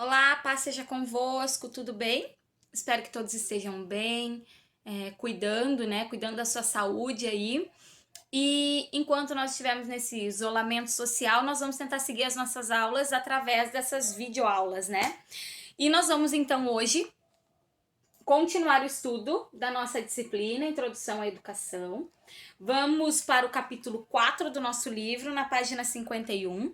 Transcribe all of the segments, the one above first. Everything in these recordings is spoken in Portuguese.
Olá, paz seja convosco, tudo bem? Espero que todos estejam bem, cuidando, né? Cuidando da sua saúde aí. E enquanto nós estivermos nesse isolamento social, nós vamos tentar seguir as nossas aulas através dessas videoaulas, né? E nós vamos então hoje continuar o estudo da nossa disciplina Introdução à Educação. Vamos para o capítulo 4 do nosso livro, na página 51.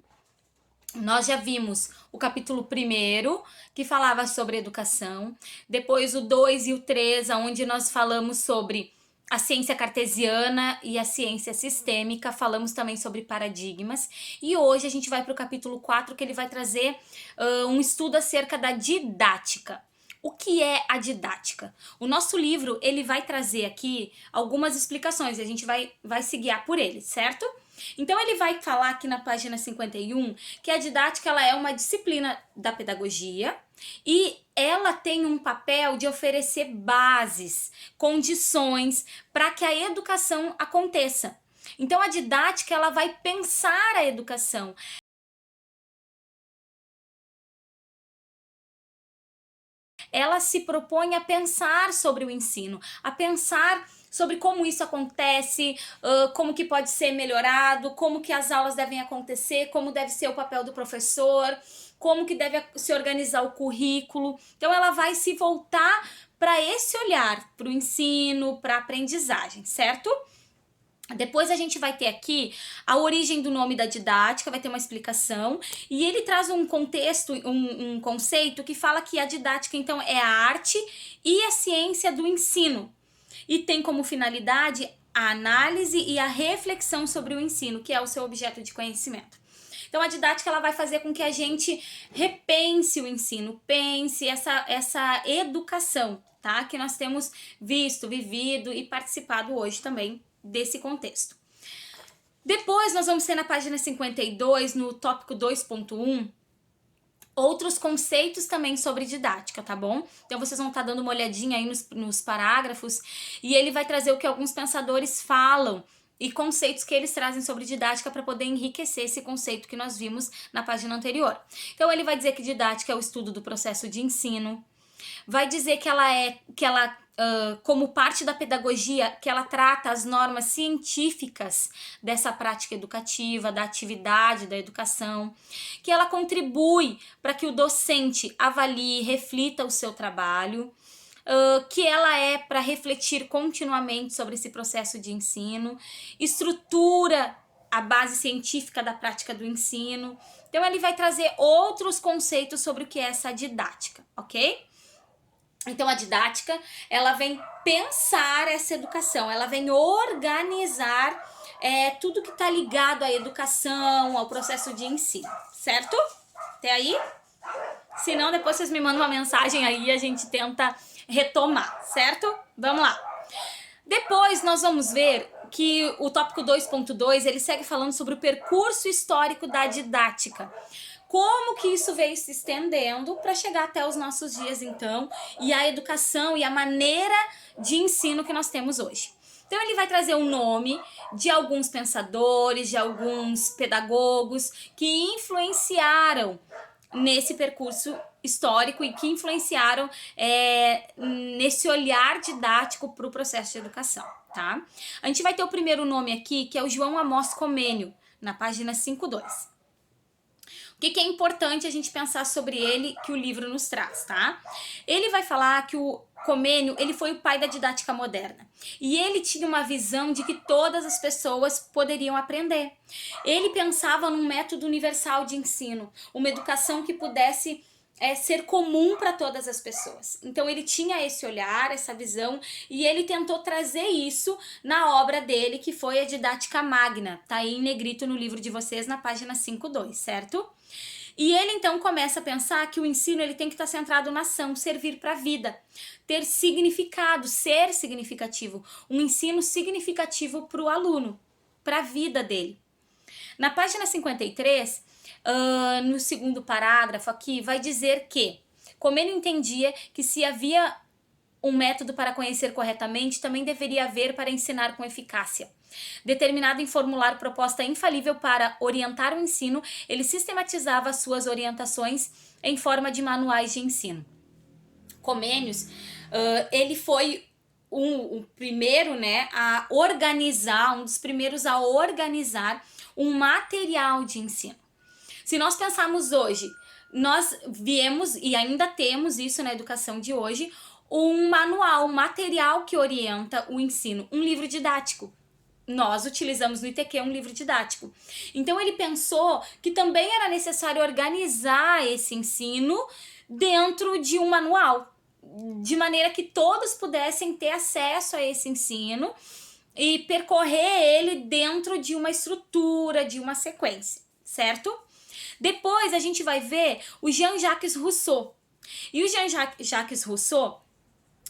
Nós já vimos o capítulo 1, que falava sobre educação, depois o 2 e o 3, onde nós falamos sobre a ciência cartesiana e a ciência sistêmica, falamos também sobre paradigmas, e hoje a gente vai para o capítulo 4, que ele vai trazer um estudo acerca da didática. O que é a didática? O nosso livro ele vai trazer aqui algumas explicações, a gente vai se guiar por ele, certo? Então ele vai falar aqui na página 51 que a didática ela é uma disciplina da pedagogia e ela tem um papel de oferecer bases, condições para que a educação aconteça. Então a didática ela vai pensar a educação. Ela se propõe a pensar sobre o ensino, a pensar sobre como isso acontece, como que pode ser melhorado, como que as aulas devem acontecer, como deve ser o papel do professor, como que deve se organizar o currículo. Então ela vai se voltar para esse olhar, para o ensino, para a aprendizagem, certo? Depois a gente vai ter aqui a origem do nome da didática, vai ter uma explicação, e ele traz um contexto, um conceito que fala que a didática, então, é a arte e a ciência do ensino. E tem como finalidade a análise e a reflexão sobre o ensino, que é o seu objeto de conhecimento. Então a didática ela vai fazer com que a gente repense o ensino, pense essa educação, tá? Que nós temos visto, vivido e participado hoje também desse contexto. Depois nós vamos ter na página 52, no tópico 2.1, outros conceitos também sobre didática, tá bom? Então vocês vão estar dando uma olhadinha aí nos parágrafos e ele vai trazer o que alguns pensadores falam e conceitos que eles trazem sobre didática para poder enriquecer esse conceito que nós vimos na página anterior. Então ele vai dizer que didática é o estudo do processo de ensino, vai dizer que ela como parte da pedagogia, que ela trata as normas científicas dessa prática educativa, da atividade da educação, que ela contribui para que o docente avalie, reflita o seu trabalho, que ela é para refletir continuamente sobre esse processo de ensino, estrutura a base científica da prática do ensino. Então ele vai trazer outros conceitos sobre o que é essa didática, ok? Então a didática, ela vem pensar essa educação, ela vem organizar tudo que está ligado à educação, ao processo de ensino, certo? Até aí? Se não, depois vocês me mandam uma mensagem aí e a gente tenta retomar, certo? Vamos lá. Depois nós vamos ver que o tópico 2.2 ele segue falando sobre o percurso histórico da didática. Como que isso veio se estendendo para chegar até os nossos dias, então, e a educação e a maneira de ensino que nós temos hoje. Então ele vai trazer o nome de alguns pensadores, de alguns pedagogos que influenciaram nesse percurso histórico e que influenciaram nesse olhar didático para o processo de educação, tá? A gente vai ter o primeiro nome aqui, que é o João Amós Comênio, na página 5.2. O que é importante a gente pensar sobre ele que o livro nos traz, tá? Ele vai falar que o Comênio, ele foi o pai da didática moderna. E ele tinha uma visão de que todas as pessoas poderiam aprender. Ele pensava num método universal de ensino, uma educação que pudesse ser comum para todas as pessoas. Então ele tinha esse olhar, essa visão, e ele tentou trazer isso na obra dele, que foi a Didática Magna. Tá aí em negrito no livro de vocês, na página 5.2, certo? E ele então começa a pensar que o ensino ele tem que estar centrado na ação, servir para a vida, ter significado, ser significativo, um ensino significativo para o aluno, para a vida dele. Na página 53, no segundo parágrafo aqui, vai dizer que Comênio entendia que se havia um método para conhecer corretamente, também deveria haver para ensinar com eficácia. Determinado em formular proposta infalível para orientar o ensino, ele sistematizava suas orientações em forma de manuais de ensino. Comênios, ele foi o primeiro, né, a organizar, um dos primeiros a organizar um material de ensino. Se nós pensarmos hoje, nós viemos e ainda temos isso na educação de hoje, um manual, um material que orienta o ensino, um livro didático. Nós utilizamos no ITQ um livro didático. Então ele pensou que também era necessário organizar esse ensino dentro de um manual, de maneira que todos pudessem ter acesso a esse ensino e percorrer ele dentro de uma estrutura, de uma sequência, certo? Depois a gente vai ver o Jean-Jacques Rousseau. E o Jean-Jacques Rousseau,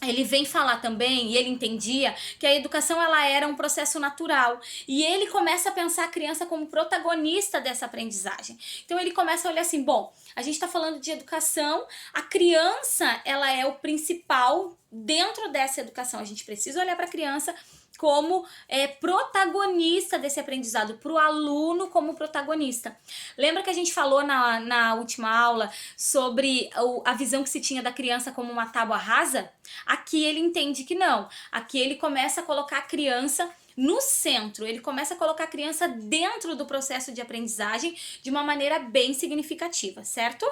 ele vem falar também, e ele entendia que a educação ela era um processo natural. E ele começa a pensar a criança como protagonista dessa aprendizagem. Então ele começa a olhar assim, bom, a gente está falando de educação, a criança ela é o principal dentro dessa educação. A gente precisa olhar para a criança como protagonista desse aprendizado, para o aluno como protagonista. Lembra que a gente falou na última aula sobre a visão que se tinha da criança como uma tábua rasa? Aqui ele entende que não. Aqui ele começa a colocar a criança no centro, ele começa a colocar a criança dentro do processo de aprendizagem de uma maneira bem significativa, certo?